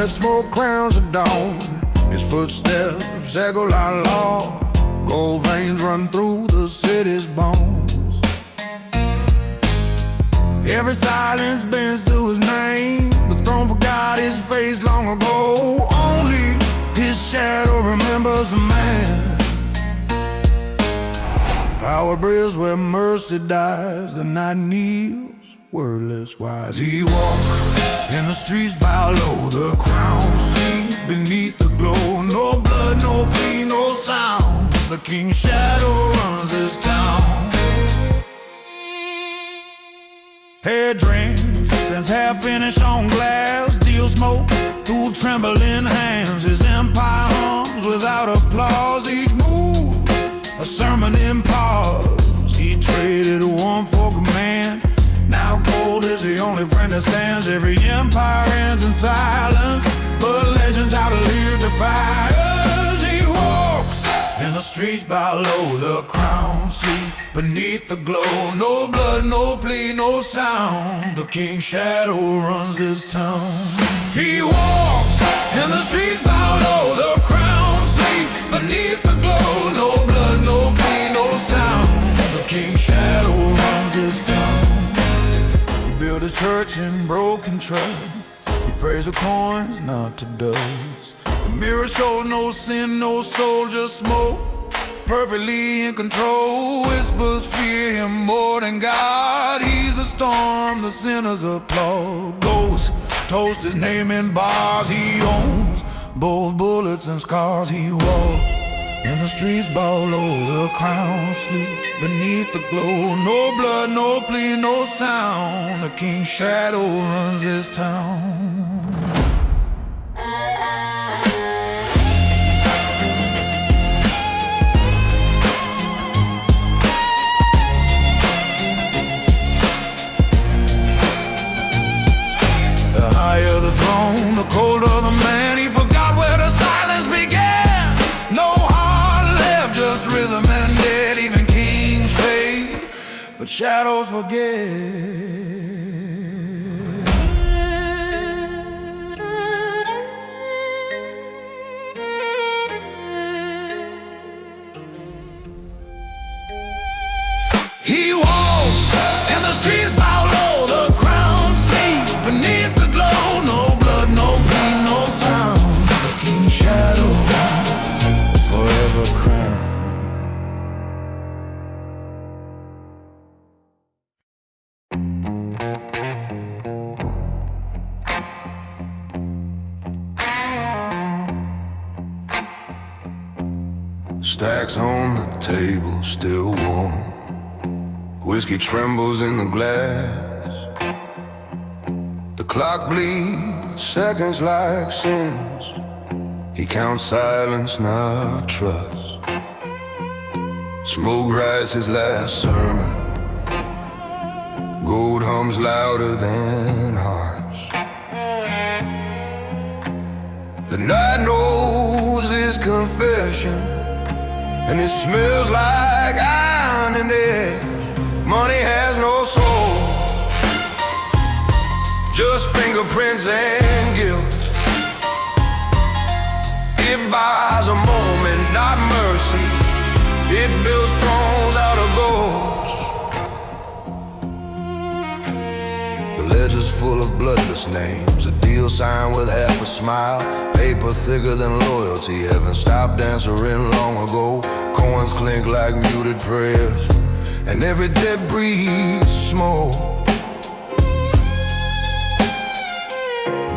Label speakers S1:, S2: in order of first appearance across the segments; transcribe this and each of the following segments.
S1: red smoke crowns the dawn. His footsteps echo like law. Gold veins run through the city's bones. Every silence bends to his name. The throne forgot his face long ago. Only his shadow remembers the man. Power breathes where mercy dies. The night kneels, wordless wise. He walks in the streets bow low. The crown sleeps beneath the glow. No blood, no plea, no sound. The king's shadow runs this town. Head drenched, since half finished on glass. Deal smoke through trembling hands. His empire hums without applause. Each move a sermon in pause. He traded one for command. Now gold is the only friend that stands. Every empire ends in silence, but legends outlive the fires. He walks in the streets bow low. The crown sleeps beneath the glow. No blood, no plea, no sound. The king's shadow runs this town. He walks in the streets bow low. The crown sleeps beneath the glow. No blood, no plea, no sound. The king's shadow runs this town. He built his church in broken trust. He prays with coins, not to dust. The mirror shows no sin, no soul, just smoke. Perfectly in control. Whispers fear him more than God. He's the storm, the sinners applaud. Ghosts toast his name in bars. He owns both bullets and scars. He walks in the streets bow low. The crown sleeps beneath the glow. No blood, no plea, no sound. The king's shadow runs this town. The higher the throne, the colder the man. He forgot where the silence began. No heart left, just rhythm and dead. Even kings fade, but shadows forget. He walks in the streets bow low. The crown sleeps beneath the glow. No blood, no plea, no sound. The king's shadow forever crowned. Stacks on the table, still warm. Whiskey trembles in the glass. The clock bleeds seconds like sins. He counts silence, not trust. Smoke writes his last sermon. Gold hums louder than hearts. The night knows his confession, and it smells like iron and air. Money has no soul, just fingerprints and guilt. It buys a moment, not mercy. It builds thrones out of gold. The ledger's full of bloodless names. A deal signed with half a smile. Paper thicker than loyalty. Heaven stopped answering long ago. Coins clink like muted prayers, and every debt breathes smoke.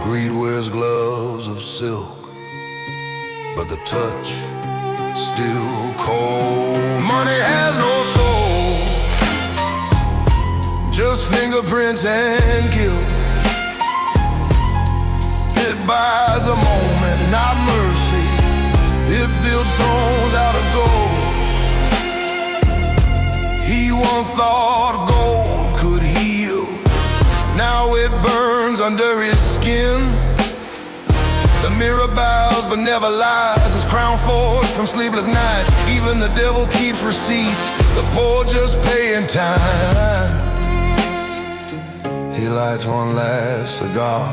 S1: Greed wears gloves of silk, but the touch still cold. Money has no soul, just fingerprints and guilt. It buys a moment, not mercy. It builds thrones out of gold. He once thought gold could heal. Now it burns under his skin. The mirror bows but never lies. His crown forged from sleepless nights. Even the devil keeps receipts. The poor just pay in time. He lights one last cigar,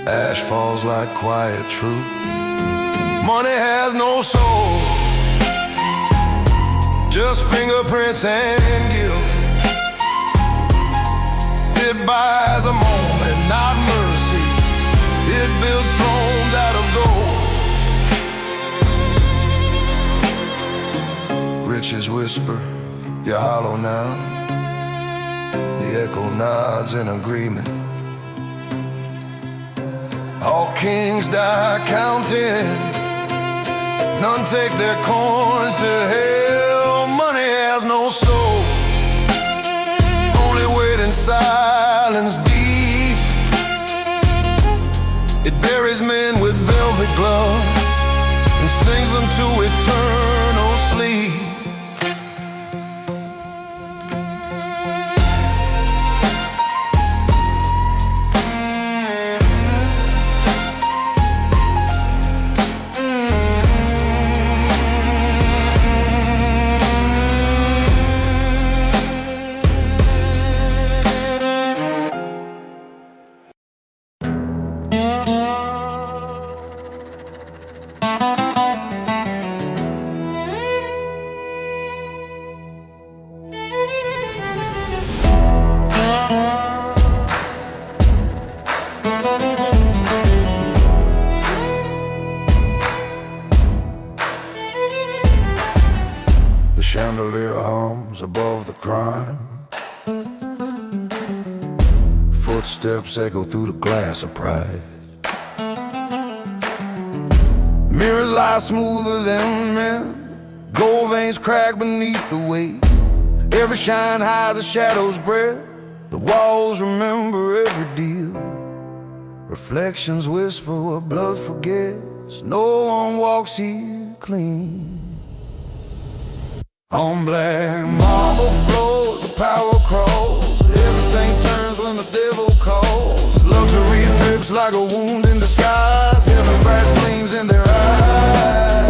S1: Ash falls like quiet truth. Money has no soul, just fingerprints and guilt. It buys a moment, not mercy. It builds thrones out of gold. Riches whisper, you're hollow now. The echo nods in agreement. All kings die counting, none take their coins to hell. Money has no soul, only wait in silence deep. It buries men with velvet gloves and sings them to eternal sleep. Chandelier hums above the crime. Footsteps echo through the glass of pride. Mirrors lie smoother than men. Gold veins crack beneath the weight. Every shine hides a shadow's breath. The walls remember every deal. Reflections whisper what blood forgets. No one walks here clean. On black marble floors, the power crawls. Everything turns when the devil calls. Luxury drips like a wound in disguise. Heaven's brass gleams in their eyes.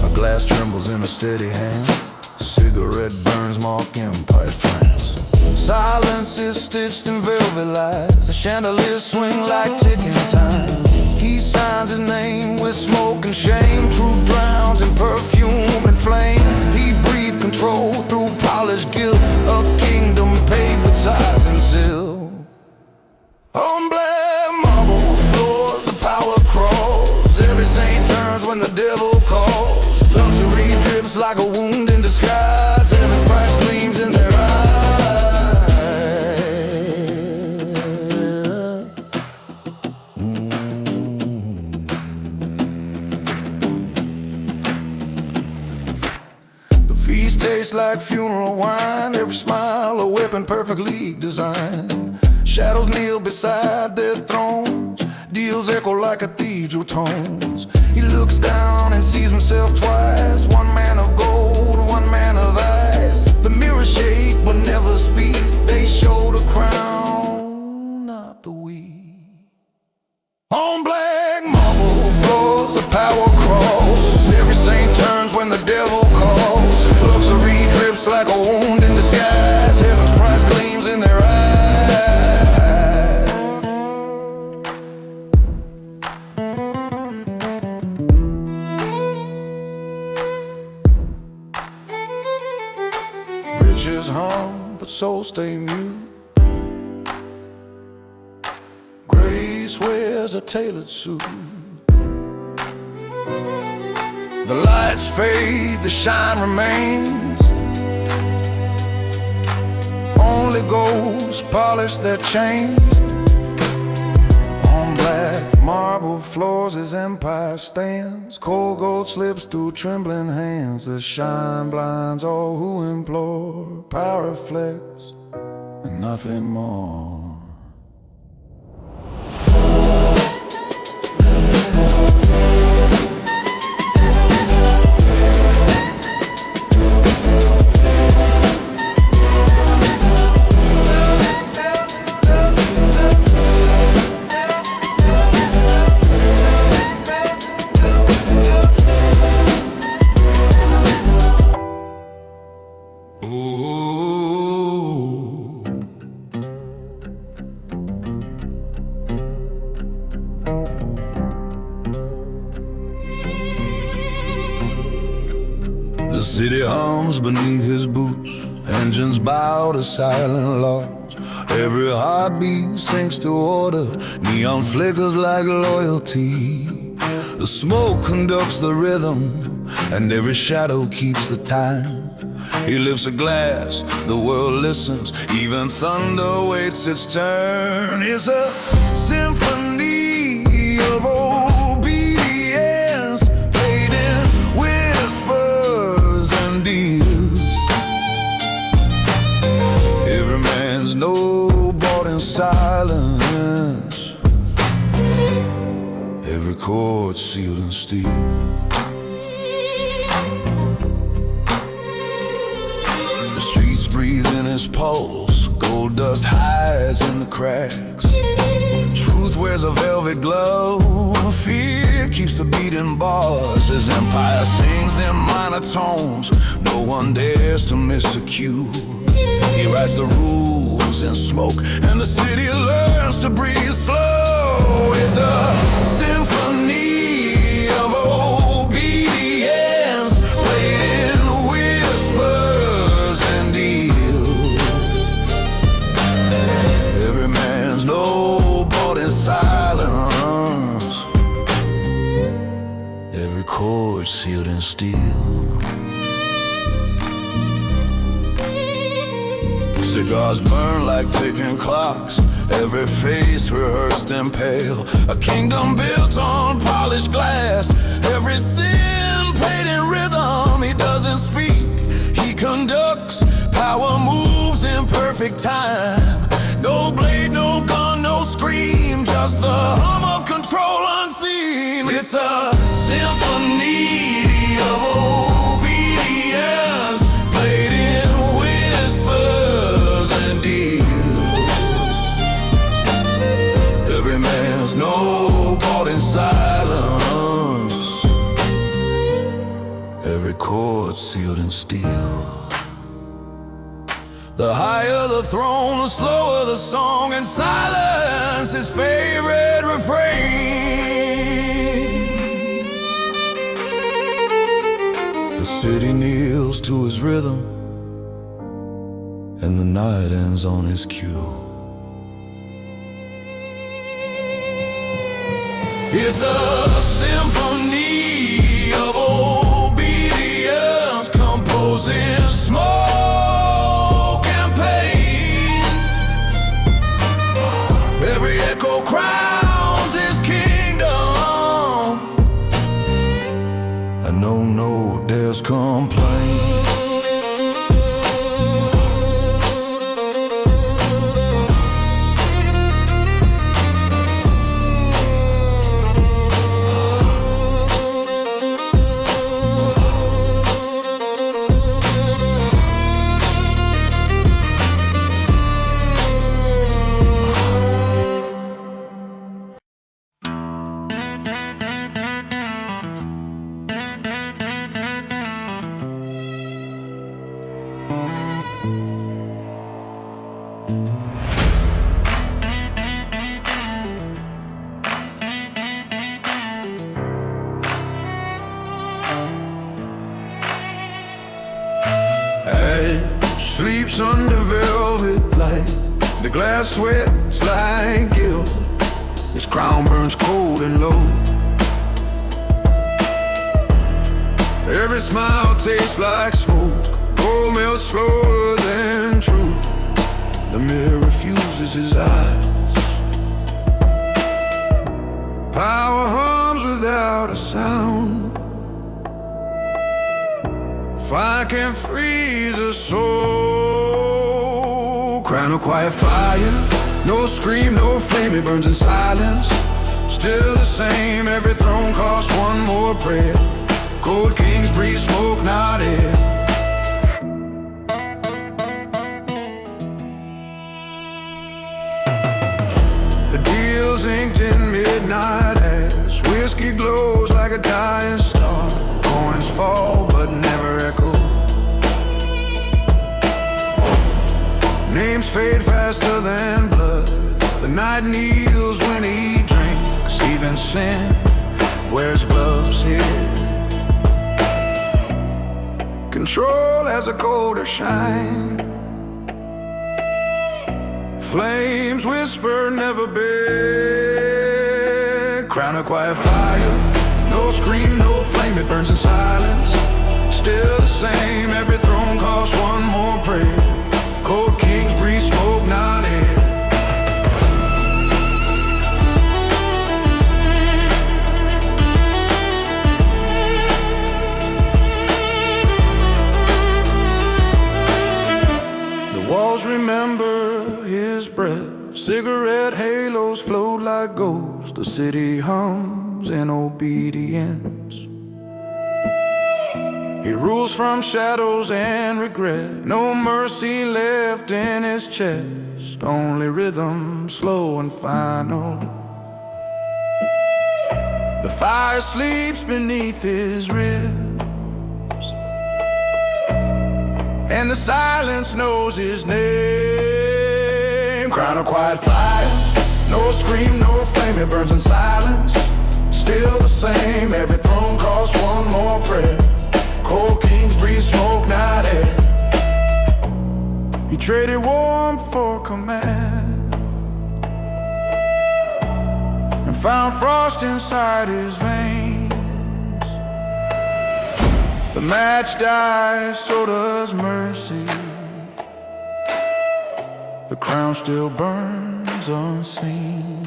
S1: A glass trembles in a steady hand. A cigarette burns mark empire's trance. Silence is stitched in velvet lies. The chandeliers swing like ticking time. He signs his name with smoke and shame. Truth drowns in perfume and flame. He breathed control through polished guilt. A kingdom paid with size and seal. On black marble floors, the power crawls. Every saint turns when the devil calls. Luxury drips like a wound in disguise. Heaven's price gleams in their eyes. Tastes like funeral wine. Every smile a weapon perfectly designed. Shadows kneel beside their thrones. Deals echo like cathedral tones. He looks down and sees himself twice. One man of gold, one man of ice. The mirrors shake but never speak. They show the crown, not the weak. On black marble floors, the power crawls. Every saint turns when the devil calls. Luxury drips like a wound in disguise. Heaven's price gleams in their eyes. Riches hum, but souls stay mute. Grace wears a tailored suit. The lights fade, the shine remains. Only ghosts polish their chains. On black marble floors his empire stands. Cold gold slips through trembling hands. The shine blinds all who implore. Power reflects and nothing more. city hums beneath his boots, engines bow to silent laws. Every heartbeat sinks to order, neon flickers like loyalty. The smoke conducts the rhythm, and every shadow keeps the time. He lifts a glass, the world listens, even thunder waits its turn. It's a symphony of obedience, played in whispers and deals. Every man's note bought in silence, every chord sealed in steel. Breathe in his pulse, gold dust hides in the cracks. Truth wears a velvet glove, fear keeps the beat in bars. His empire sings in minor tones, no one dares to miss a cue. He writes the rules in smoke, and the city learns to breathe slow. It's a symphony of obedience, played in whispers and deals. Every man's note bought in silence, every chord sealed in steel. Cigars burn like ticking clocks, every face rehearsed and pale. A kingdom built on polished glass, every sin played in rhythm. He doesn't speak, he conducts, power moves in perfect time. No blade, no gun, no scream, just the hum of control unseen. It's a symphony of obedience, played in whispers and deals. Every man's note bought in silence, every chord sealed in steel. The higher the throne, the slower the song, and silence his favorite refrain. The city kneels to his rhythm, and the night ends on his cue. It's a symphony of obedience, composing smoke and pain. Every echo crowns his kingdom, and no note dares complain. Sleeps under velvet light, the glass sweats like guilt. His crown burns cold and low. Every smile tastes like smoke, gold melts slower than truth. The mirror refuses his eyes. Power hums without a sound. Fire can freeze a soul. Crown of quiet fire, no scream, no flame, it burns in silence. Still the same, every throne costs one more prayer. Cold kings breathe smoke, not air. The deal's inked in midnight ash. Whiskey glows like a dying star. Coins fall but never echo. Names fade faster than blood. The night kneels when he drinks. Even sin wears gloves here. control has a colder shine. Flames whisper, never beg. Crown of quiet fire, no scream, no flame, it burns in silence. Still the same, every throne costs one more prayer. Cold kings breathe smoke, not air. Walls remember his breath. Cigarette halos float like ghosts. The city hums in obedience. He rules from shadows and regret. No mercy left in his chest. Only rhythm, slow and final. The fire sleeps beneath his ribs, and the silence knows his name. Crown of quiet fire, no scream, no flame, it burns in silence. Still the same, every throne costs one more prayer. Cold kings breathe smoke, not air. He traded warmth for command, and found frost inside his veins. The match dies, so does mercy. The crown still burns unseen.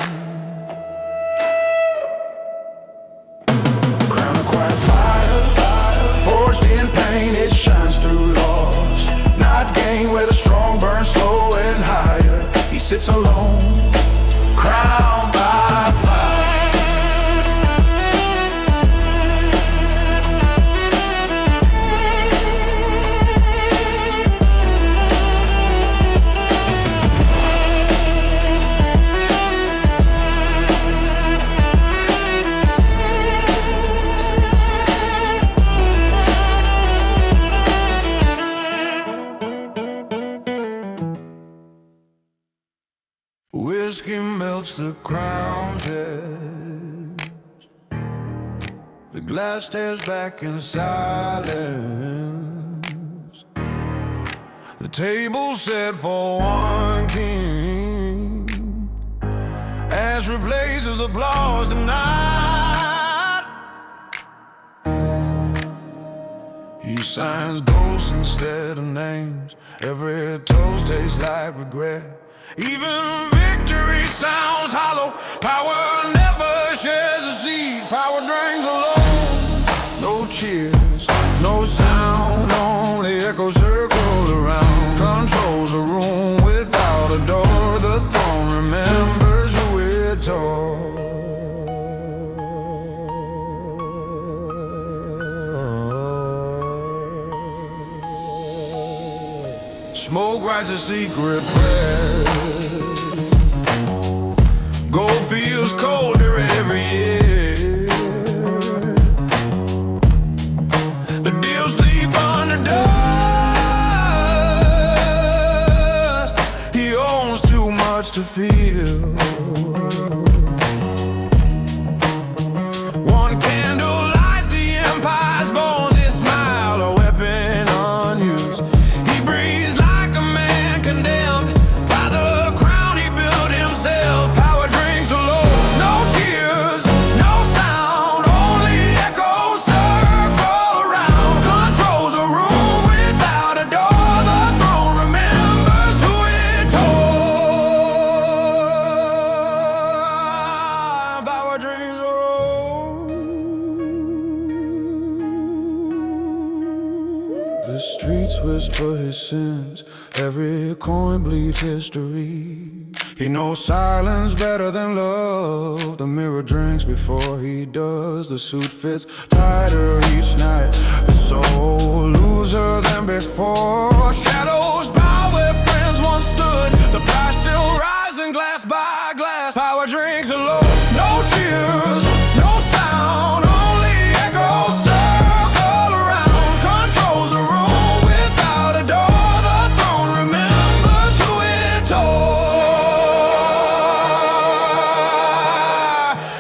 S1: Crown of quiet fire, forged in pain, it shines through loss, not gain, where the strong burn slow and higher. He sits alone, crowned by fire. Whiskey melts the crown's edge. The glass stares back in silence. The table set for one king, ash replaces applause tonight. He signs ghosts instead of names. Every toast tastes like regret. Even victory sounds hollow. Power never shares a seat. Power drinks alone. No cheers, no sound, only echoes circle around. Controls a room without a door. The throne remembers who it taught. Smoke writes a secret prayer. Gold feels colder every year. The deals sleep under dust. He owns too much to feel. One candle lights the empire's bones. His smile, a weapon unused. He breathes like a man condemned by the crown he built himself. Power drinks alone. No tears, no sound, only echoes circle around. Controls a room without a door. The throne remembers who it told. Power drinks alone. The streets whisper his sins. Every coin bleeds history. He knows silence better than love. The mirror drinks before he does. The suit fits tighter each night. The soul looser than before. Shadows bow where friends once stood. The price still rising glass by glass. Power drinks alone. No tears, no sound, only echoes circle around. Controls a room without a door. The throne remembers who it told.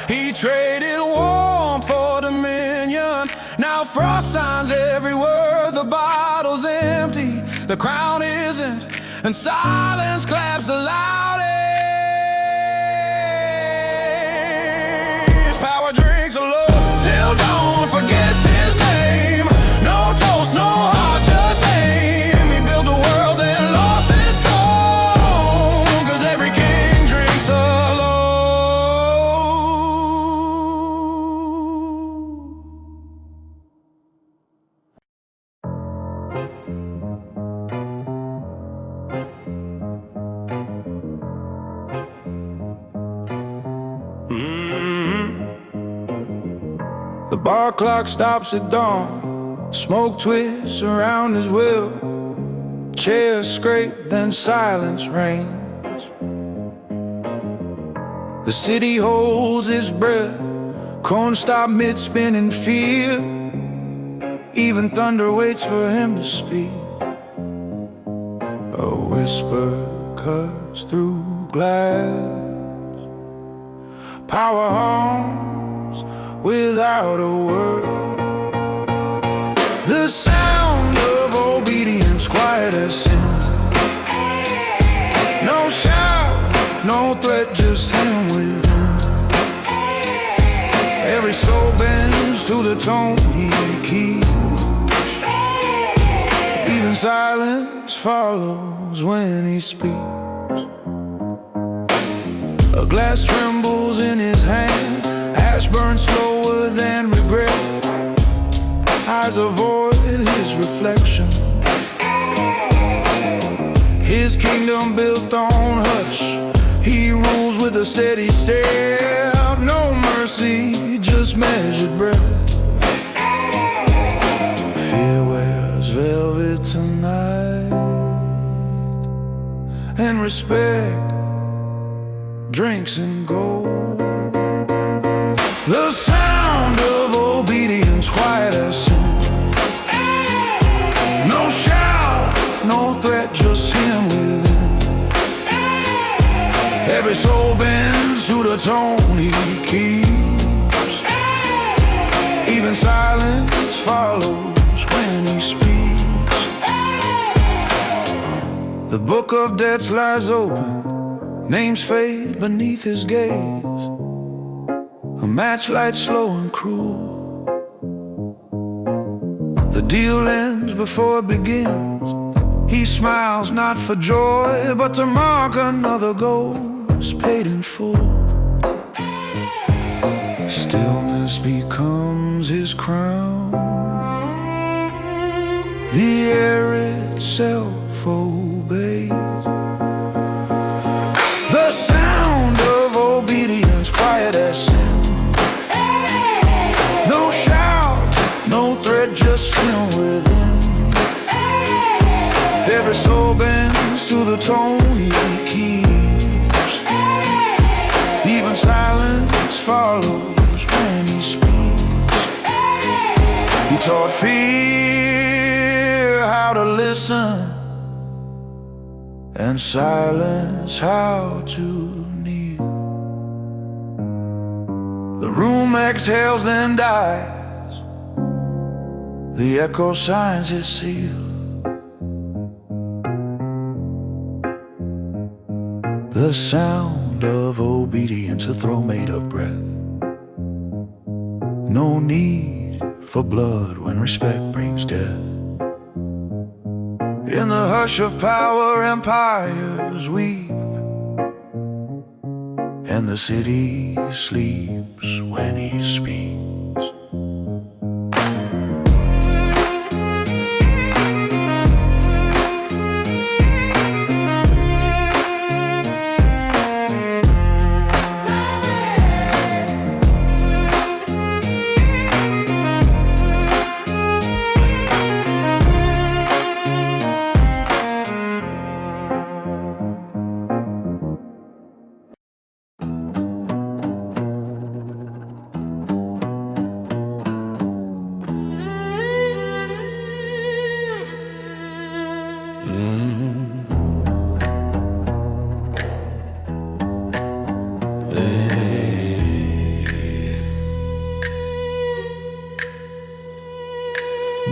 S1: He traded warmth for dominion. Now frost signs everywhere. The bottle the crown isn't, and silence claps the loudest. Power drinks alone till dawn forgets his name. No toast, no heart, just aim. He built a world then lost his throne, 'cause every king drinks alone. The bar clock stops at dawn. Smoke twists around his will. Chairs scrape, then silence reigns. The city holds its breath. Cones stop mid-spin in fear. Even thunder waits for him to speak. A whisper cuts through glass. Power hums without a word. The sound of obedience, quiet as sin. No shout, no threat, just him within. Every soul bends to the tone he keeps. Even silence follows when he speaks. A glass trembles in his hand. Ash burns slower than regret. Eyes avoid his reflection. His kingdom built on hush. He rules with a steady stare. No mercy, just measured breath. Fear wears velvet tonight, and respect drinks in gold. The sound of obedience, quiet as sin. No shout, no threat, just him within. Every soul bends to the tone he keeps. Even silence follows when he speaks. The book of debts lies open. Names fade beneath his gaze. A matchlight slow and cruel. The deal ends before it begins. He smiles not for joy, but to mark another ghost paid in full. Stillness becomes his crown. The air itself obeys. The sound of obedience, quiet as sin. No shout, no threat, just him within. Every soul bends to the tone he keeps. Even silence follows when he speaks. He taught fear how to listen, and silence how to kneel. The room exhales then dies. The echo signs his seal. The sound of obedience, a throne made of breath. No need for blood when respect brings death. In the hush of power, empires weep, and the city sleeps when he speaks.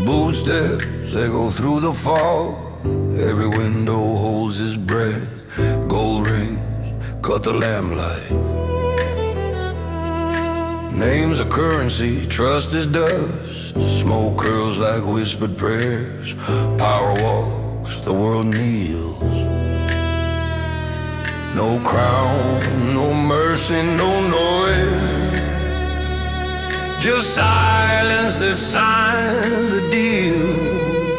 S1: Boot steps echo through the fog Every window holds his breath. Gold rings cut the lamplight. Names are currency, trust is dust. Smoke curls like whispered prayers. Power walks, the world kneels. No crown, no mercy, no noise. Just silence that signs the deal.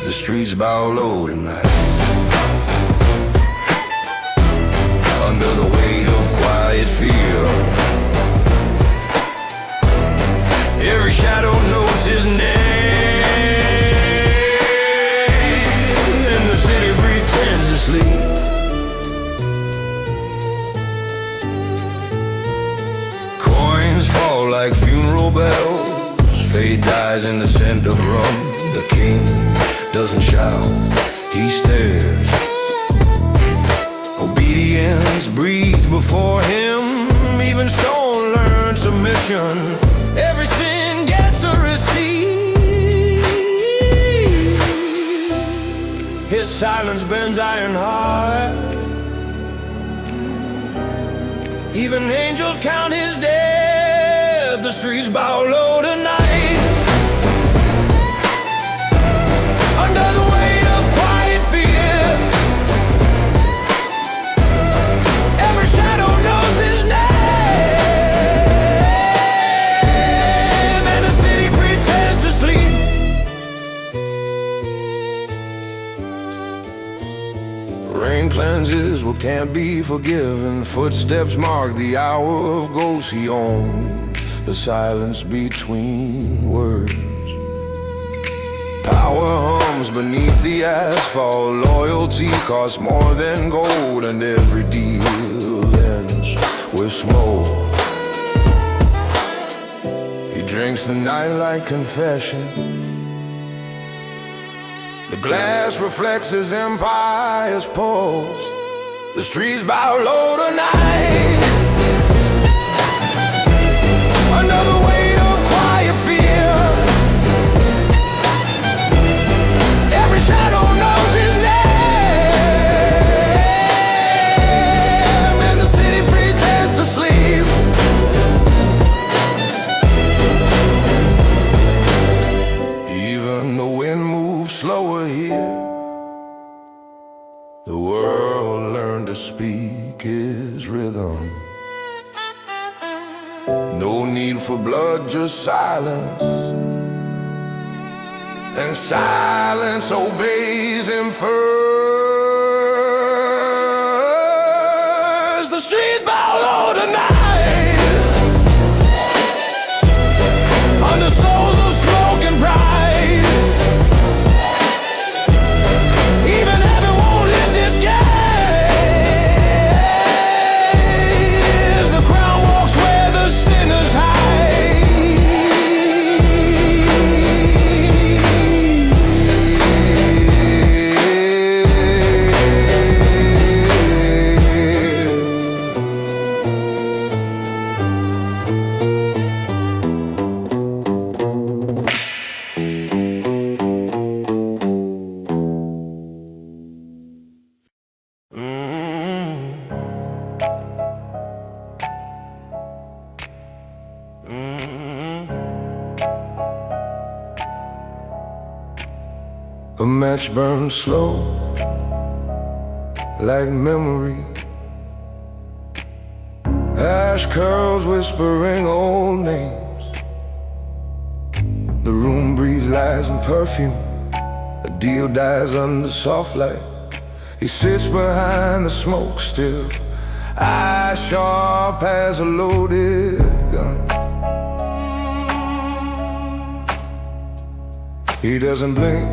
S1: The streets bow low tonight, under the weight of quiet fear. Every shadow knows his name, and the city pretends to sleep. Coins fall like funeral bells. Fate dies in the scent of rum. The king doesn't shout, he stares. Obedience breathes before him. Even stone learns submission. Every sin gets a receipt. His silence bends iron hard. Even angels count his death. The streets bow low tonight, under the weight of quiet fear. Every shadow knows his name, and the city pretends to sleep. Rain cleanses what can't be forgiven. Footsteps mark the hour of ghosts he owns. The silence between words. Power hums beneath the asphalt. Loyalty costs more than gold, and every deal ends with smoke. He drinks the night like confession. The glass reflects his empire's pulse. The streets bow low tonight, under the weight of quiet fear. Every shadow knows his name, and the city pretends to sleep. Even the wind moves slower here. The world learned to speak his rhythm. No need for blood, just silence. And silence obeys him first. The streets bow low tonight, under souls of smoke and pride. Even heaven won't lift this gaze. The crown walks where the sinners hide. A match burns slow, like memory. Ash curls whispering old names. The room breathes lies and perfume. A deal dies under soft light. He sits behind the smoke still, eyes sharp as a loaded gun. He doesn't blink,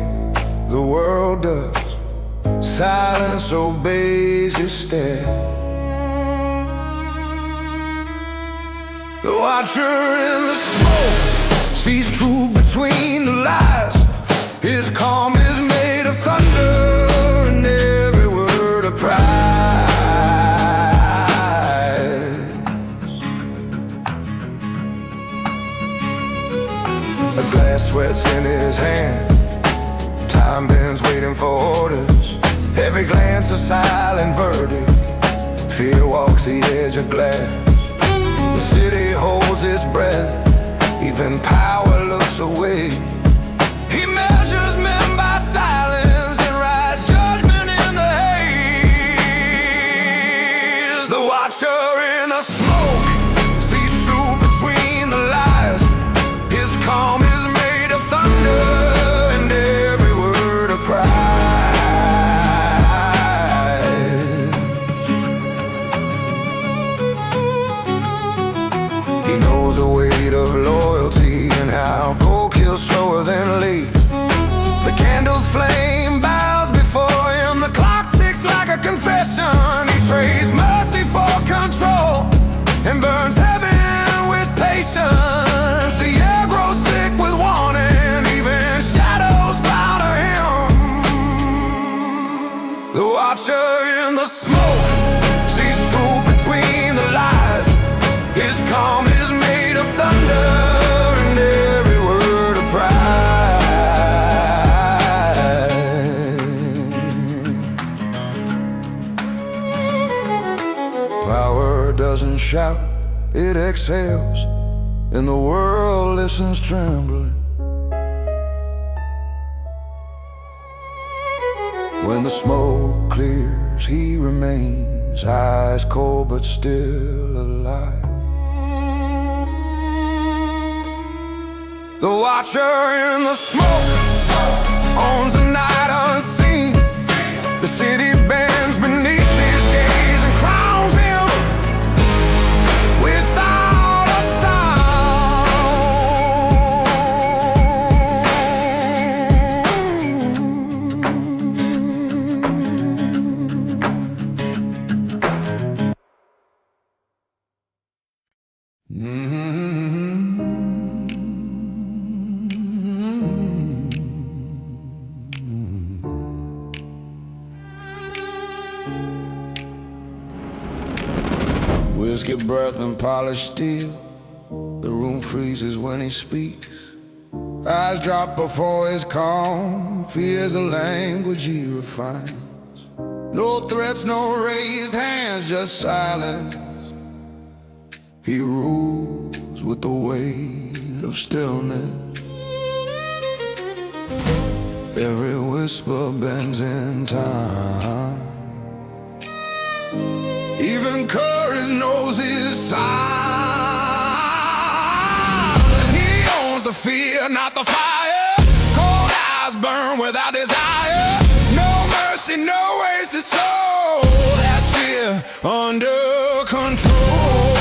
S1: the world does. Silence obeys his stare. The watcher in the smoke sees truth between the lies. His calm is made of thunder, and every word a prize. A glass sweats in his hand. Time bends waiting for orders. Every glance a silent verdict. Fear walks the edge of glass. The city holds its breath. Even power looks away. He measures men by silence and writes judgment in the haze. The watcher in the smoke sees through between the lies. His calm is made of thunder and every word a prize. He knows the weight of loyalty and how cold kills slower than lead. The candle's flame bows before him. The clock ticks like a confession. He trades mercy for control and burns heaven with patience. The air grows thick with warning. Even shadows bow to him. The watcher in the smoke sees truth between the lies. His calm is made of thunder and every word a prize. Power doesn't shout, it exhales, and the world listens trembling. When the smoke clears, he remains, eyes cold but still alive. The watcher in the smoke owns the night unseen. The city bends beneath his gaze and crowns him without a Whiskey breath and polished steel. The room freezes when he speaks. Eyes drop before his calm. Fears the language he refines. No threats, no raised hands, just silence. He rules with the weight of stillness. Every whisper bends in time. Even courage knows his sign. He owns the fear, not the fire. Cold eyes burn without desire. No mercy, no wasted soul. That's fear under control.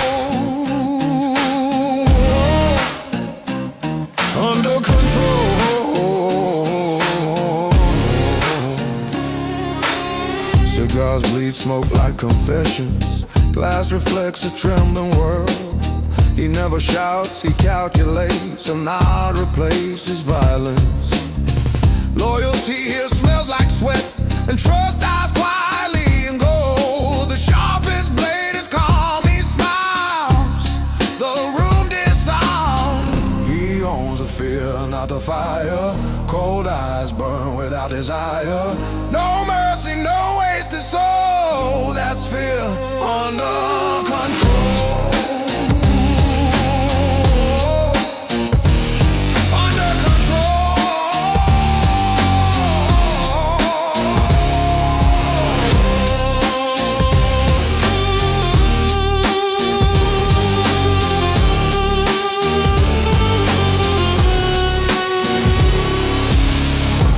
S1: Under control. Cigars bleed smoke like confessions. Glass reflects a trembling world. He never shouts, he calculates. A nod replaces violence. Loyalty here smells like sweat, and trust dies quietly in gold. The sharpest blade is calm, he smiles. The room disarms. He owns the fear, not the fire. Cold eyes burn without desire. No mercy, no wasted soul. That's fear under control. Under control.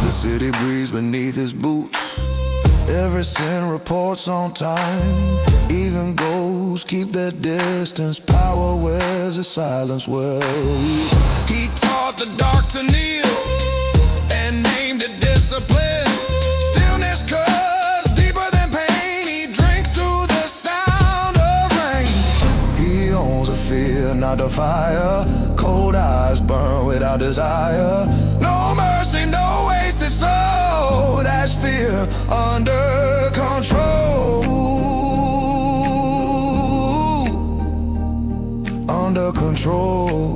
S1: The city breathes beneath his boots. Every sin reports on time. Even ghosts keep their distance. Power wears a silence well. He taught the dark to kneel and named it discipline. Stillness cuts deeper than pain. He drinks through the sound of rain. He owns a fear, not a fire. Cold eyes burn without desire. No mercy, no wasted soul. That's fear under control. Under control.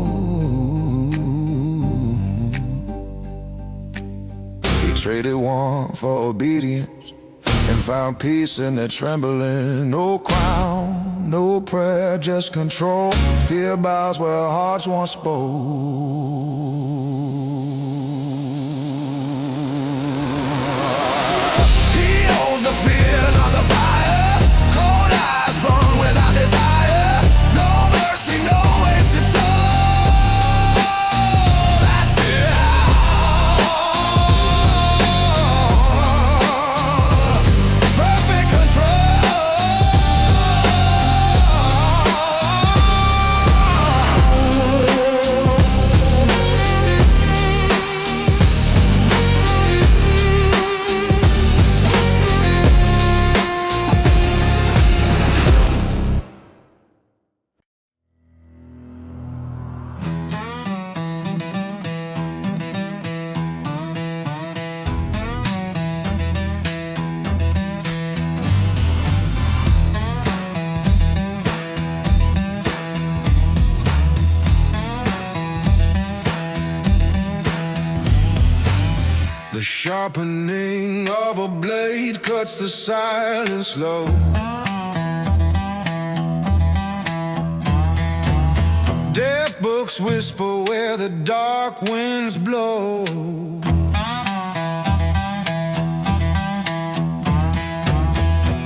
S1: He traded warmth for obedience. found peace in their trembling. No crown, no prayer, just control. Fear bows where hearts once spoke. The sharpening of a blade cuts the silence slow. Dead books whisper where the dark winds blow.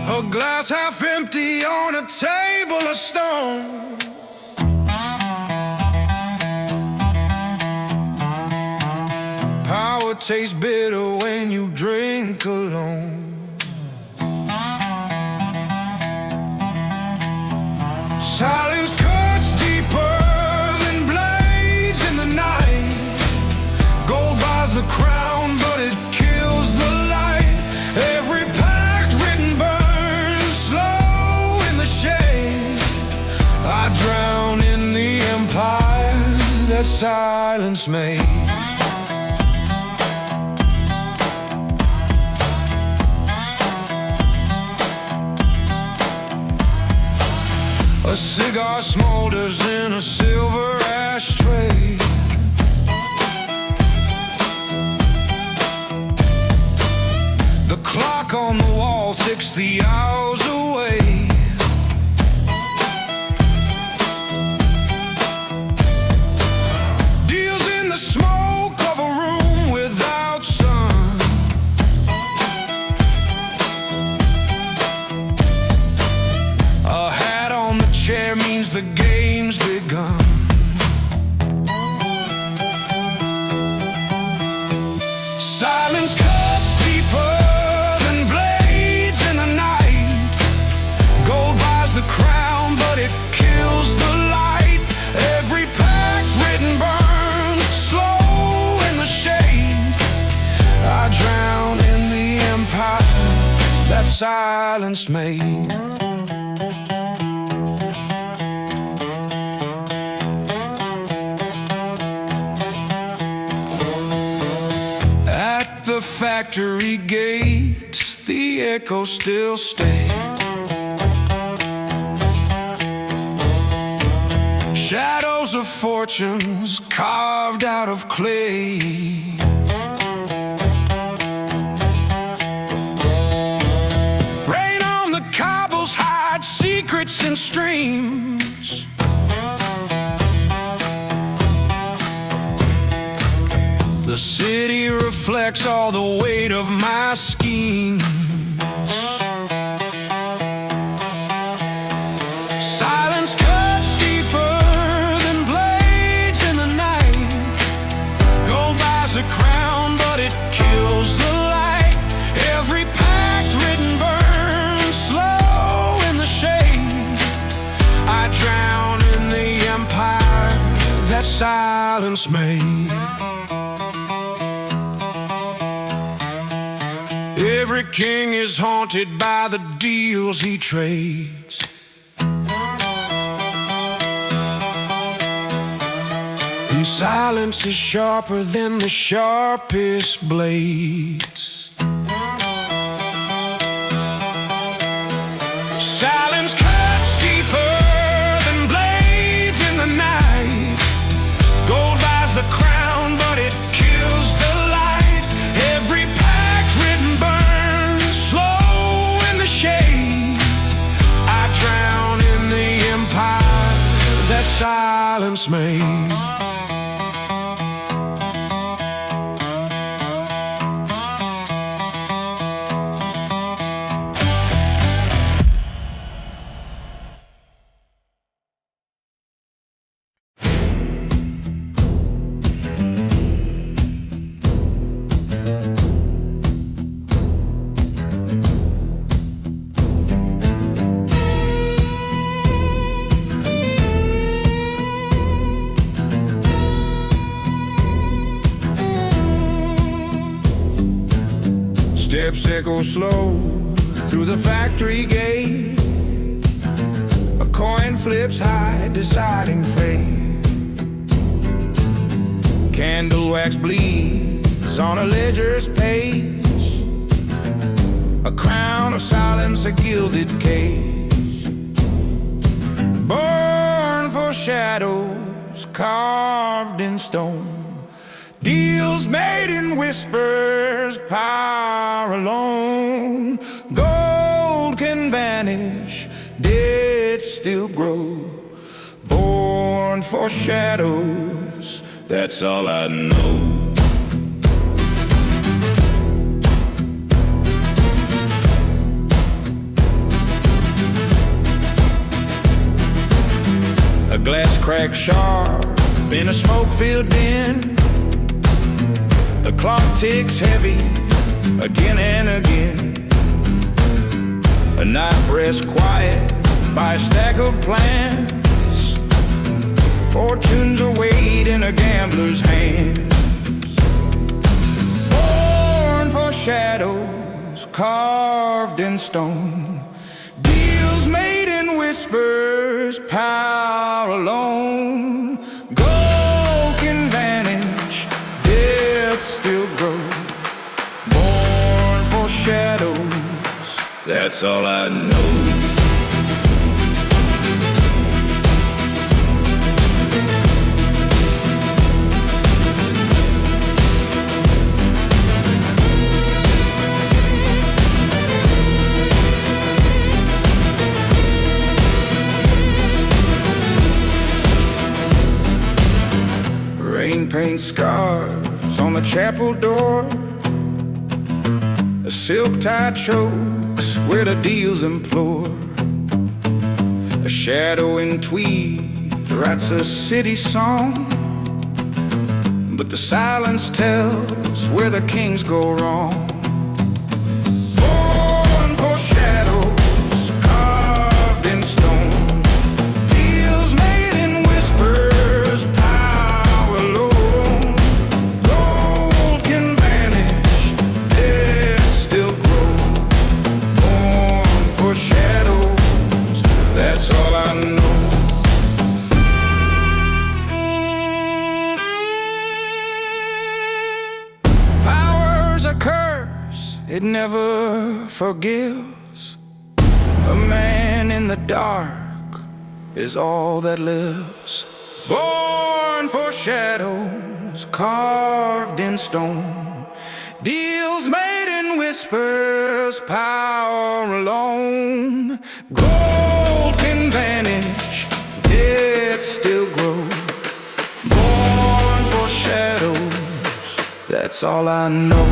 S1: A glass half empty on a table of stone. Power tastes bitter when you drink alone. Silence cuts deeper than blades in the night. Gold buys the crown, but it kills the light. Every pact written burns slow in the shade. I drown in the empire that silence made. A cigar smolders in a silver ashtray. The clock on the wall ticks the hours away. Deals in the smoke of a room without sun. A hat on the chair means the game's begun. Silence cuts deeper than blades in the night. Gold buys the crown, but it kills the light. Every pact written burns slow in the shade. I drown in the empire that silence made. The factory gates, the echo still stay. Shadows of fortunes carved out of clay. Rain on the cobbles hide secrets in streams. The city reflects all the weight of my schemes. Silence cuts deeper than blades in the night. Gold buys a crown, but it kills the light. Every pact written burns slow in the shade. I drown in the empire that silence made. Every king is haunted by the deals he trades. And silence is sharper than the sharpest blades. Silence cuts deeper than blades in the night. Gold buys the crown, but it kills the light. Every pact written burns slow silence made. Steps echo slow through the factory gate. A coin flips high, deciding fate. Candle wax bleeds on a ledger's page. A crown of silence, a gilded cage. Born for shadows, carved in stone. Deals made in whispers, power alone. Gold can vanish, dead still grow. Born for shadows, that's all I know. A glass cracked sharp in a smoke-filled den. The clock ticks heavy again and again. A knife rests quiet by a stack of plans. Fortunes await in a gambler's hands. Born for shadows, carved in stone. Deals made in whispers, power alone. Gold can vanish, still grow. Born for shadows, that's all I know. Rain paints scars on the chapel door. A silk-tied chokes where the deals implore. A shadow in tweed writes a city song, but the silence tells where the kings go wrong. Born for shadows, carved in stone. Deals made in whispers, power alone. Gold can vanish, dead still grow. Born for shadows, that's all I know. It never forgives. A man in the dark is all that lives. Born for shadows, carved in stone. Deals made in whispers, power alone. Gold can vanish, dead still grow. Born for shadows, that's all I know.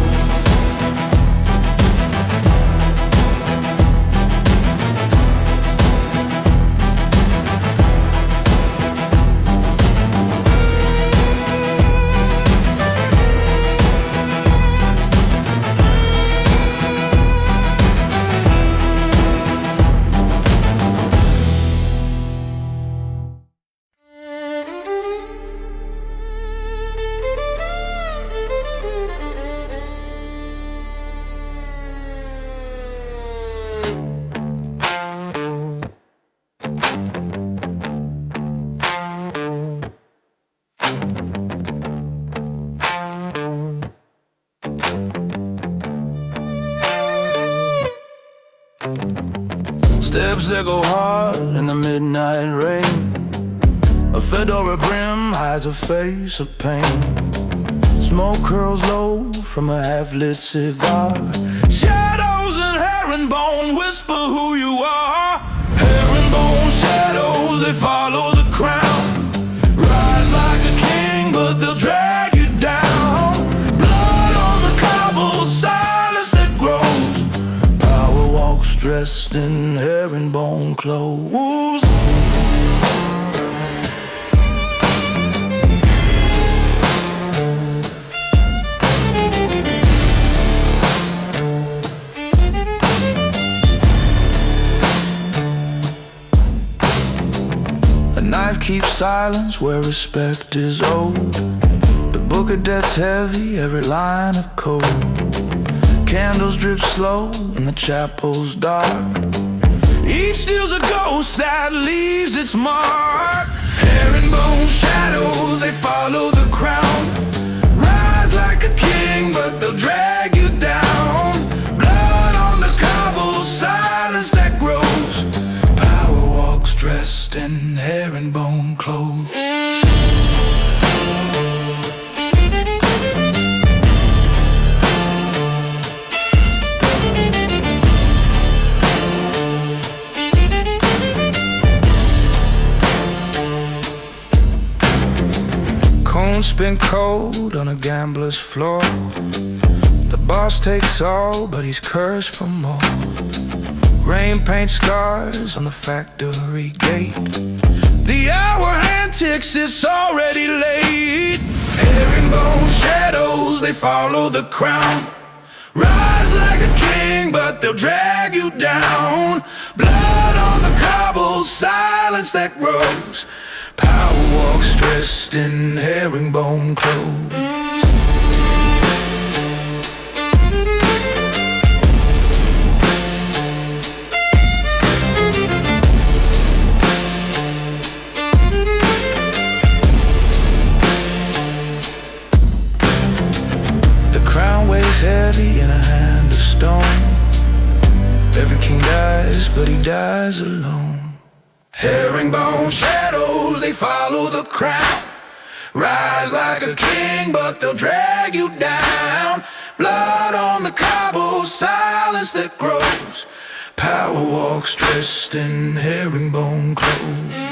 S1: Steps echo hard in the midnight rain. A fedora brim hides a face of pain. Smoke curls low from a half-lit cigar. Shadows and herringbone whisper who you are. Herringbone shadows, they follow the crown. herringbone clothes. A knife keeps silence where respect is owed. The book of death's heavy, every line a code. Candles drip slow and the chapel's dark. Each steals a ghost that leaves its mark. Herringbone shadows, they follow the crown. Rise like a king, but they'll drag you down. Blood on the cobble, silence that grows. Power walks dressed in herringbone clothes. Spin cold on a gambler's floor. The boss takes all, but he's cursed for more. Rain paints scars on the factory gate. The hour hand ticks, it's already late. Herringbone shadows, they follow the crown. Rise like a king, but they'll drag you down. Blood on the cobbles, silence that grows. Power walks dressed in herringbone clothes. The crown weighs heavy in a hand of stone. Every king dies, but he dies alone. Herringbone shadows, they follow the crown. Rise like a king, but they'll drag you down. Blood on the cobble, silence that grows. Power walks dressed in herringbone clothes.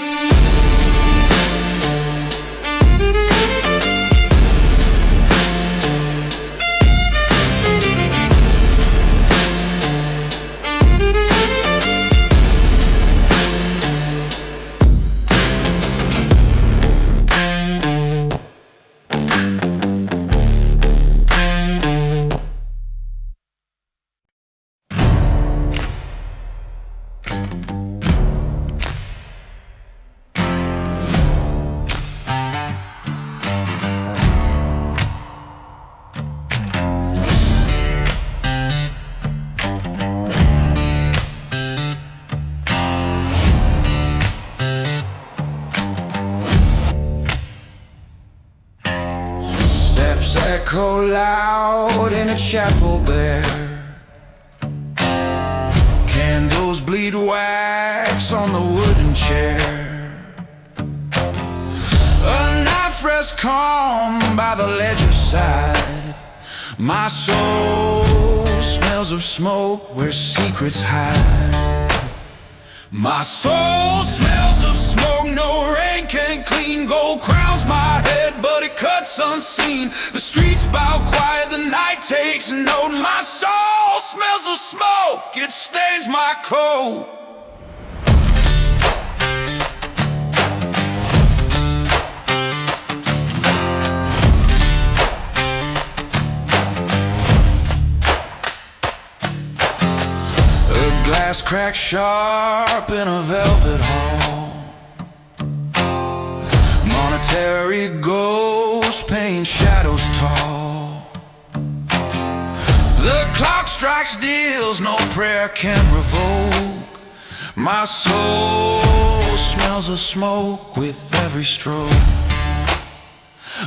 S1: Echo loud in a chapel bare. Candles bleed wax on the wooden chair. A knife rests calm by the ledger's side. My soul smells of smoke where secrets hide. My soul smells of smoke, no rain can clean. Gold crowns my head, but it cuts unseen. The streets bow quiet, the night takes note. My soul smells of smoke, it stains my coat. Glass cracked sharp in a velvet hall. Monetary ghosts paint shadows tall. The clock strikes deals no prayer can revoke. My soul smells of smoke with every stroke.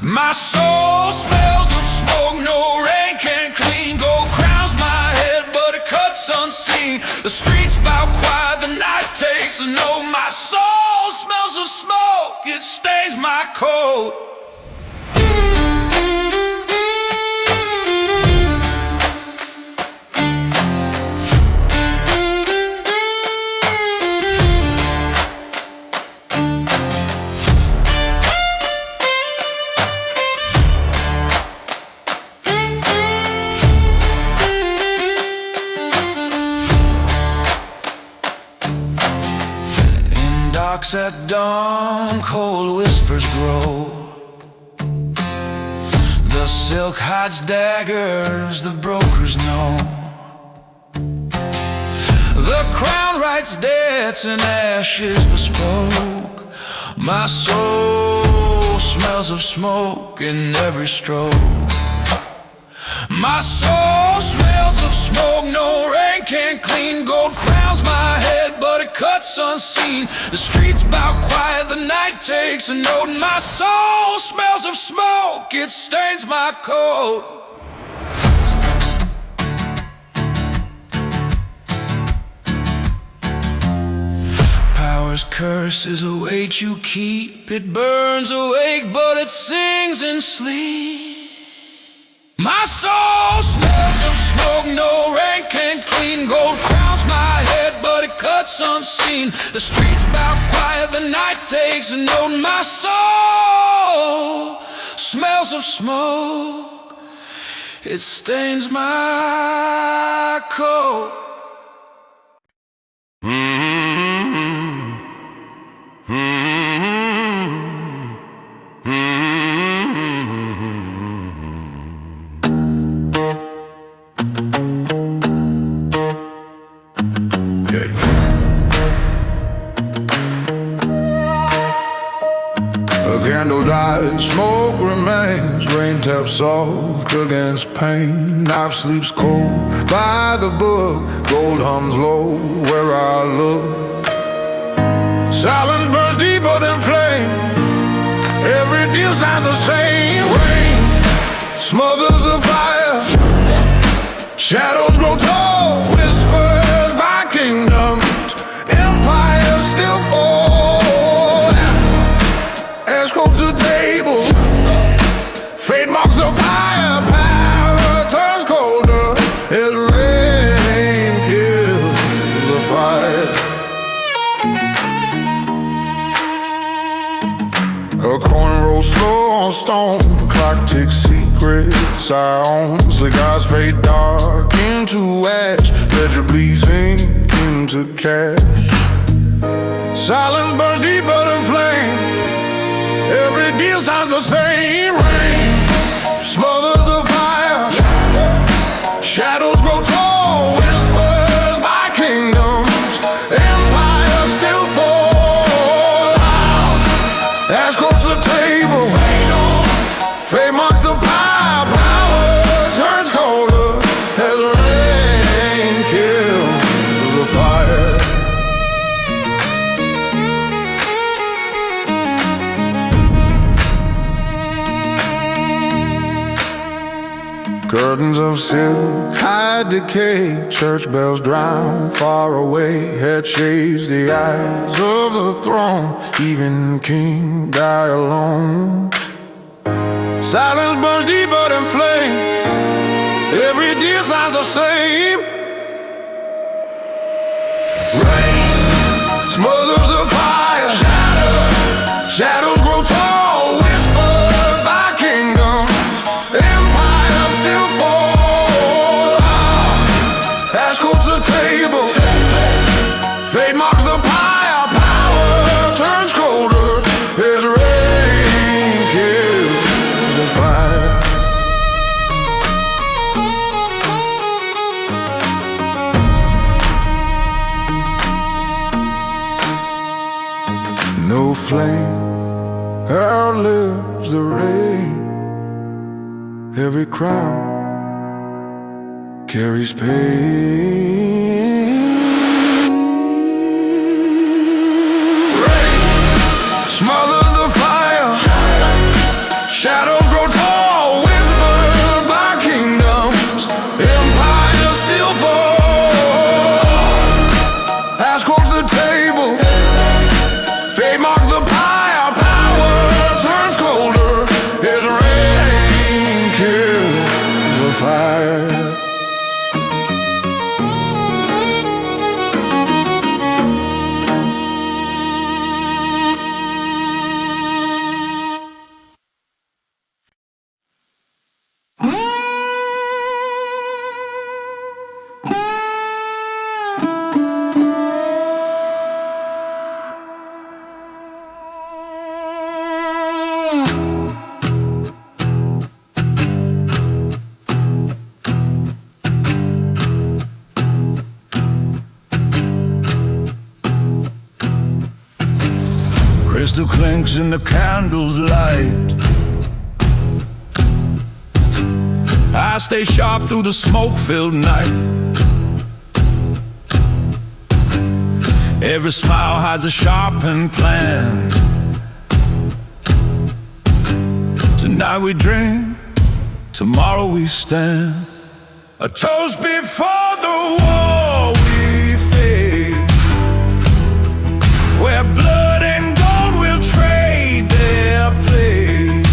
S1: My soul smells of smoke, no rain can clean. Gold crowns my head, but it cuts unseen. The streets bow quiet, the night takes a note. My soul smells of smoke, it stains my coat. nights at dawn, cold whispers grow. The silk hides daggers the brokers know. The crown writes debts and ashes bespoke. My soul smells of smoke in every stroke. My soul smells of smoke, no rain can clean. Gold crowns my head, but it cuts unseen. The streets bow quiet, the night takes a note. And my soul smells of smoke, it stains my coat. Power's curses await you keep. It burns awake, but it sings in sleep. My soul smells of smoke, no rain can clean. Gold crowns my head, but it cuts unseen. The streets bow quiet, the night takes a note. My soul smells of smoke, it stains my coat.
S2: Candle dies, smoke remains, rain taps soft against pain. Knife sleeps cold by the book, gold hums low where I look. Silence burns deeper than flame, every deal sounds the same. Rain smothers the fire, shadows grow tall, whispers by kingdoms, empires still fall. Ash goes to the table, fate marks up higher, power turns colder as rain kills the fire. A corner rolls slow on stone, clock ticks secrets I own. Cigars fade dark into ash, ledger bleeds ink into cash. Silence burns deeper than flame, every deal sounds the same. Rain smothers the fire, shadows grow tall, whispers by kingdoms, empires still fall. Ash goes to the table, fate marks the pile, power turns colder as rain kills the fire. Curtains of silk hide decay, church bells drown far away. Head shades the eyes of the throne, even king die alone. Silence burns deeper than flame, every deal sounds the same. Rain smothers the fire, shadows grow tall, whispered by kingdoms, empires still fall. Ash goes to the table, fate marks the pyre, power turns colder as rain kills the fire. No flame outlives the rain, every crown carries pain. Rain smothers the fire, shadows grow tall, whispers by kingdoms, empires still fall. Ash goes to the table, fate marks the pyre, power turns colder as rain kills the fire.
S1: Crystal clinks in the candle's light. I stay sharp through the smoke-filled night. Every smile hides a sharpened plan. Tonight we drink, tomorrow we stand. A toast before the war we face, where blood and gold will trade their place.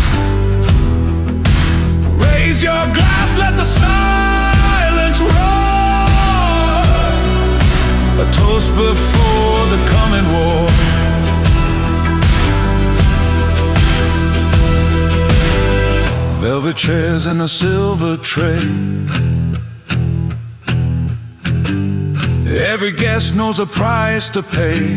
S1: Raise your glass, let the silence roar. A toast before the coming war. Velvet chairs and a silver tray. Every guest knows a price to pay.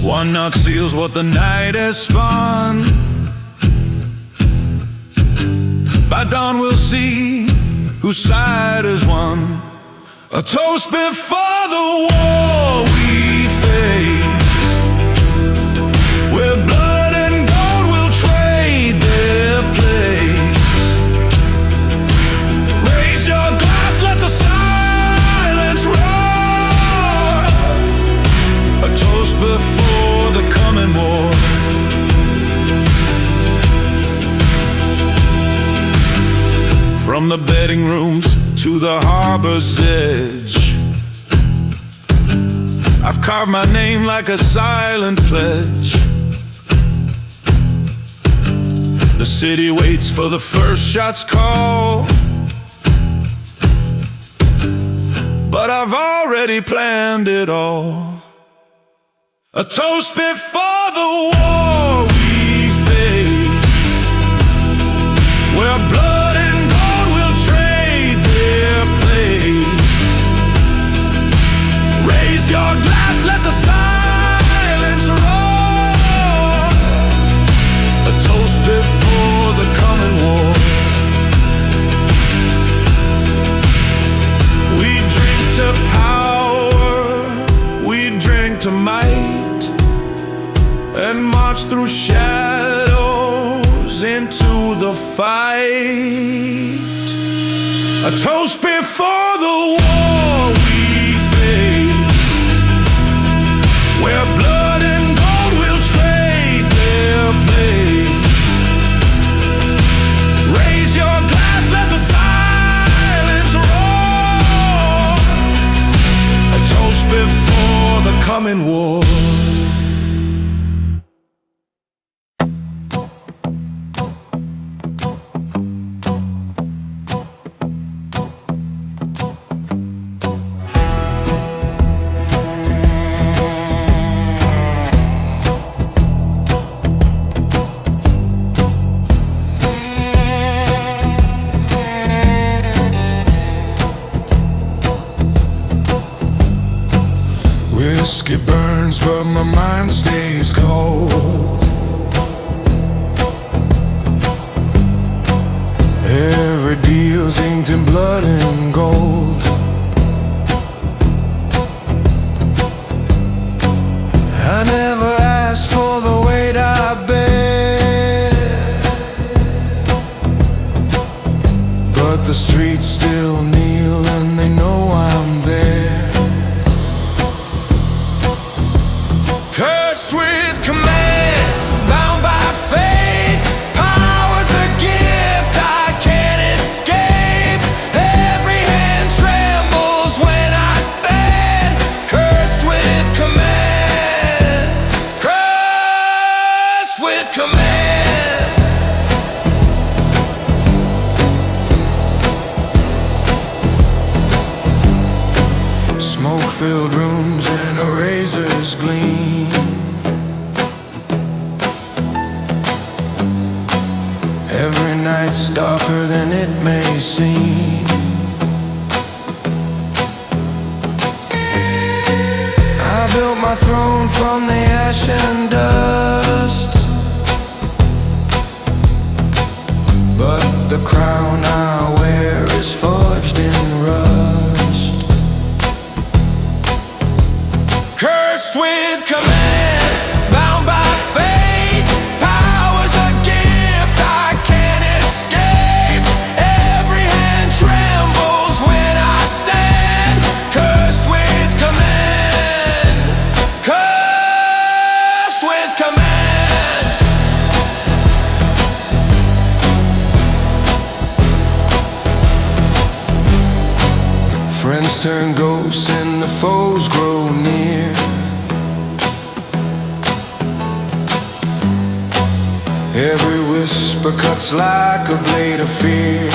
S1: One knot seals what the night has spun. By dawn we'll see whose side has won. A toast before the war we face, where blood and gold will trade their place. Raise your glass, let the silence roar. A toast before the coming war. From the betting rooms to the harbor's edge, I've carved my name like a silent pledge. The city waits for the first shot's call, but I've already planned it all. A toast before the war we face, where blood and gold will trade their place. Raise your glass, let the silence roar. A toast before the coming war. We drink to power, we drink to might, and march through shadows into the fight. A toast before the war we face, where blood and gold will trade their place. Raise your glass, let the silence roar. A toast before the coming war.
S2: Whiskey burns, but my mind stays cold. Every deal's inked in blood and gold. I never asked for the weight I bear, but the streets still kneel and they know I'm there. Cursed with command, bound by fate, power's a gift I can't escape. Every hand trembles when I stand. Cursed with command, cursed with command. Smoke-filled rooms and a razor's gleam. Every night's darker than it may seem. I built my throne from the ash and dust, but the crown I wear is forged in rust. Curse
S1: Cursed with command, bound by fate. Power's a gift I can't escape. Every hand trembles when I stand. Cursed with command, cursed with command.
S2: Friends turn ghosts and the foes grow near. Every whisper cuts like a blade of fear.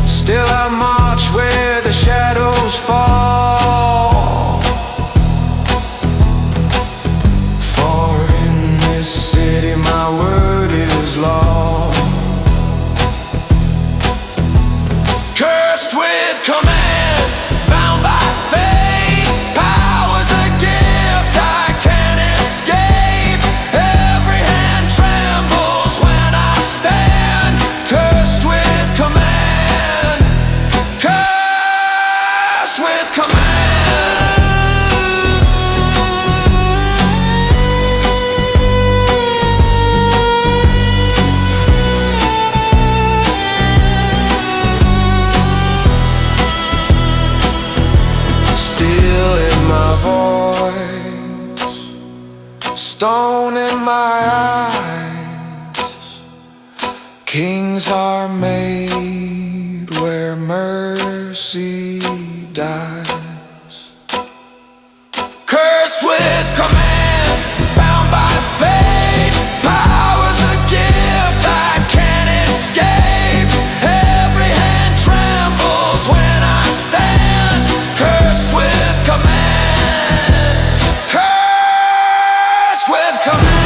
S2: Still I march where the shadows fall. For in this city my word is law.
S1: Cursed with command, bound by fate. Power's a gift I can't escape. Every hand trembles when I stand. Cursed with command, cursed with command.
S2: Steel in my voice, stone in my eyes. Kings are made where mercy dies.
S1: Cursed with command, bound by fate. Power's a gift I can't escape. Every hand trembles when I stand. Cursed with command, cursed with command.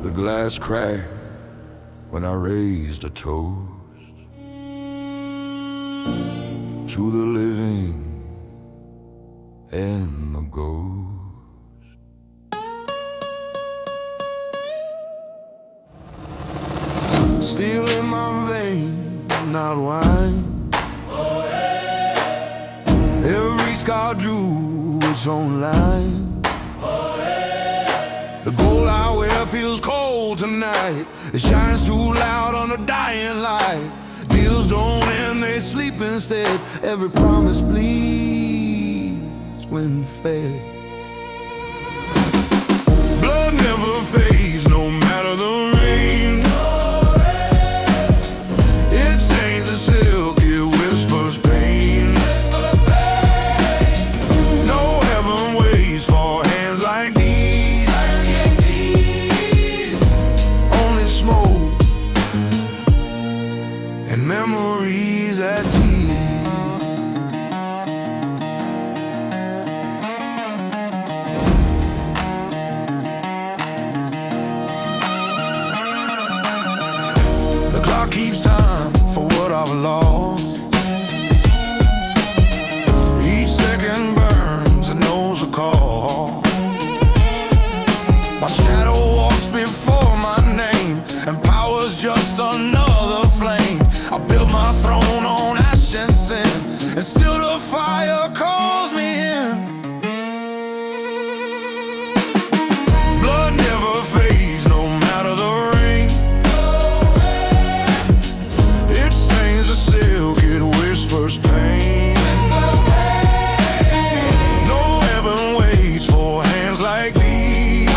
S2: The glass cracked when I raised a toast to the living and the ghost. Steel in my vein, not wine. Every scar drew its own line. The gold I wear feels cold tonight. It shines too loud on a dying light. Deals don't end, they sleep instead. Every promise bleeds when fed. Blood never fades, no matter the rain. It stains the silk, it whispers pain. No heaven waits for hands like these. Memories at tease. The clock keeps time for what I've lost. Each second burns and knows a call. My shadow walks before my name, and power's just another flame. I built my throne on ash and sin, and still the fire calls me in. Blood never fades, no matter the rain. It stains the silk, it whispers pain. No heaven waits for hands like these.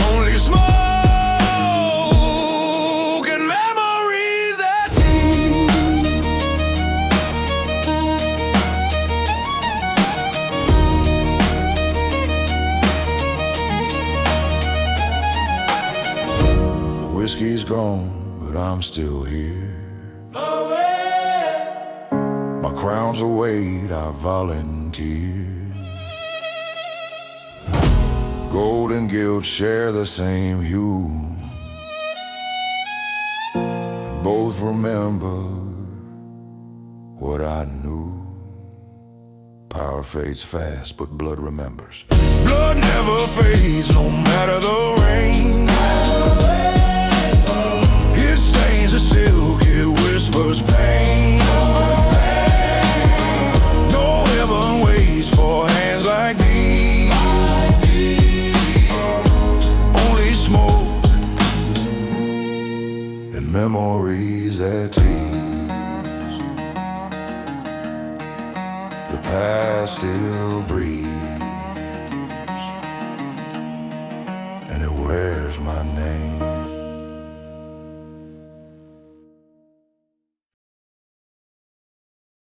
S2: Only smoke. Whiskey's gone, but I'm still here. My crowns await our volunteers. Gold and guilt share the same hue. Both remember what I knew. Power fades fast, but blood remembers. Blood never fades, no matter the rain. It stains the silk, it whispers pain. No heaven waits for hands like these. Only smoke and memories that tease. The past still breathes, and it wears my name.